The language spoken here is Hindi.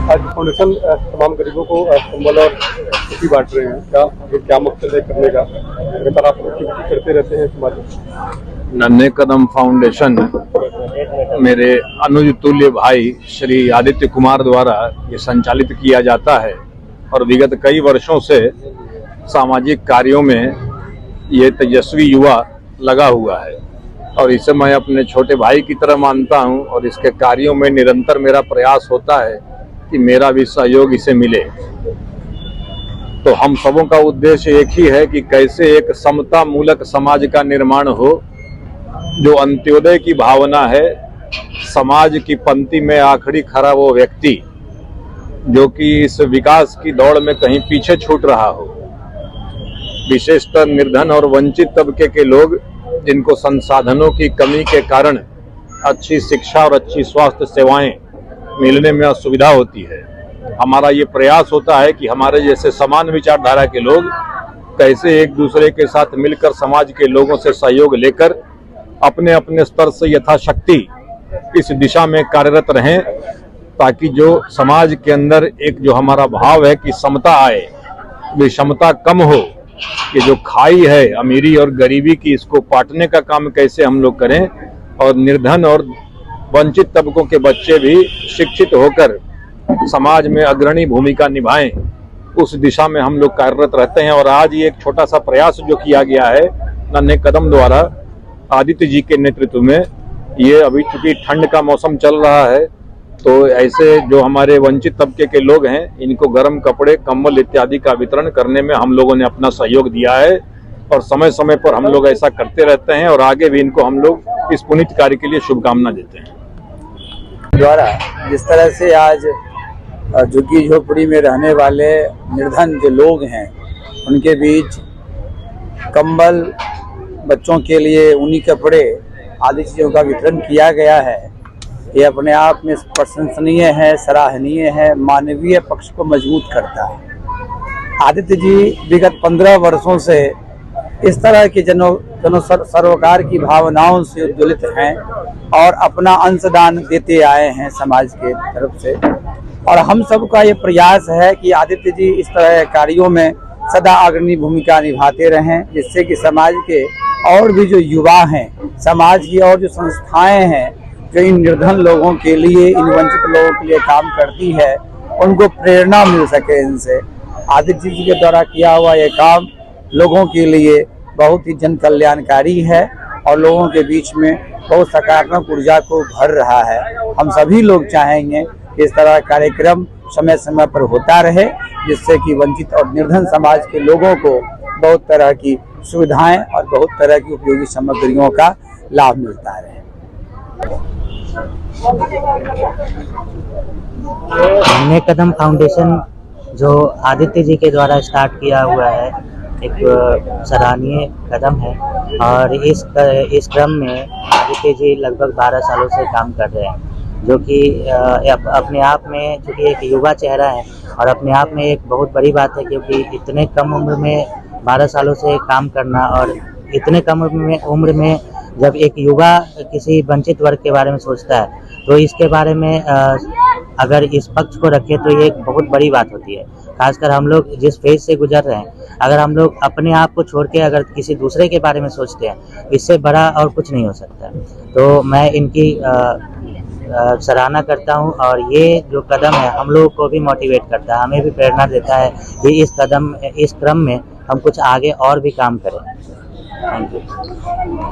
आज फाउंडेशन तमाम गरीबों को कंबल और टोपी बांट रहे हैं, क्या मकसद है करने का? लगातार आप एक्टिविटी करते रहते हैं समाज में। नन्हे कदम फाउंडेशन मेरे अनुज तुल्य भाई श्री आदित्य कुमार द्वारा ये संचालित किया जाता है और विगत कई वर्षों से सामाजिक कार्यों में ये तेजस्वी युवा लगा हुआ है और इसे मैं अपने छोटे भाई की तरह मानता हूं और इसके कार्यों में निरंतर मेरा प्रयास होता है कि मेरा भी सहयोग इसे मिले। तो हम सबों का उद्देश्य एक ही है कि कैसे एक समता मूलक समाज का निर्माण हो, जो अंत्योदय की भावना है। समाज की पंक्ति में आखिरी खड़ा वो व्यक्ति जो कि इस विकास की दौड़ में कहीं पीछे छूट रहा हो, विशेषतर निर्धन और वंचित तबके के लोग जिनको संसाधनों की कमी के कारण अच्छी शिक्षा और अच्छी स्वास्थ्य सेवाएं मिलने में असुविधा होती है। हमारा ये प्रयास होता है कि हमारे जैसे समान विचारधारा के लोग कैसे एक दूसरे के साथ मिलकर समाज के लोगों से सहयोग लेकर अपने अपने स्तर से यथाशक्ति इस दिशा में कार्यरत रहें, ताकि जो समाज के अंदर एक जो हमारा भाव है कि समता आए, विषमता कम हो, कि जो खाई है अमीरी और गरीबी की, इसको पाटने का काम कैसे हम लोग करें और निर्धन और वंचित तबकों के बच्चे भी शिक्षित होकर समाज में अग्रणी भूमिका निभाएं, उस दिशा में हम लोग कार्यरत रहते हैं। और आज ये एक छोटा सा प्रयास जो किया गया है नन्हे कदम द्वारा आदित्य जी के नेतृत्व में, ये अभी चूंकि ठंड का मौसम चल रहा है तो ऐसे जो हमारे वंचित तबके के लोग हैं इनको गर्म कपड़े, कंबल इत्यादि का वितरण करने में हम लोगों ने अपना सहयोग दिया है और समय समय पर हम लोग ऐसा करते रहते हैं और आगे भी इनको हम लोग इस पुनीत कार्य के लिए शुभकामना देते हैं। द्वारा जिस तरह से आज झुग्गी झोपड़ी में रहने वाले निर्धन जो लोग हैं उनके बीच कंबल, बच्चों के लिए ऊनी कपड़े आदि चीज़ों का वितरण किया गया है, ये अपने आप में प्रशंसनीय है, सराहनीय है, मानवीय पक्ष को मजबूत करता है। आदित्य जी विगत 15 वर्षों से इस तरह की सरोकार की भावनाओं से उद्वेलित हैं और अपना अंशदान देते आए हैं समाज के तरफ से। और हम सबका ये प्रयास है कि आदित्य जी इस तरह के कार्यों में सदा अग्रणी भूमिका निभाते रहें, जिससे कि समाज के और भी जो युवा हैं, समाज की और जो संस्थाएं हैं जो इन निर्धन लोगों के लिए, इन वंचित लोगों के लिए काम करती है, उनको प्रेरणा मिल सके इनसे। आदित्य जी के द्वारा किया हुआ ये काम लोगों के लिए बहुत ही जन कल्याणकारी है और लोगों के बीच में बहुत सकारात्मक ऊर्जा को भर रहा है। हम सभी लोग चाहेंगे कि इस तरह कार्यक्रम समय समय पर होता रहे, जिससे कि वंचित और निर्धन समाज के लोगों को बहुत तरह की सुविधाएं और बहुत तरह की उपयोगी सामग्रियों का लाभ मिलता रहे। नन्हे कदम फाउंडेशन जो आदित्य जी के द्वारा स्टार्ट किया हुआ है, एक सराहनीय कदम है और इस क्रम में आदित्य जी लगभग 12 सालों से काम कर रहे हैं, जो कि अपने आप में चूँकि एक युवा चेहरा है और अपने आप में एक बहुत बड़ी बात है, क्योंकि इतने कम उम्र में 12 सालों से काम करना और इतने कम उम्र में जब एक युवा किसी वंचित वर्ग के बारे में सोचता है तो इसके बारे में अगर इस पक्ष को रखें तो ये एक बहुत बड़ी बात होती है। खासकर हम लोग जिस फेज से गुजर रहे हैं, अगर हम लोग अपने आप को छोड़ के अगर किसी दूसरे के बारे में सोचते हैं, इससे बड़ा और कुछ नहीं हो सकता। तो मैं इनकी सराहना करता हूं और ये जो कदम है हम लोगों को भी मोटिवेट करता है, हमें भी प्रेरणा देता है कि इस क्रम में हम कुछ आगे और भी काम करें। Thank you.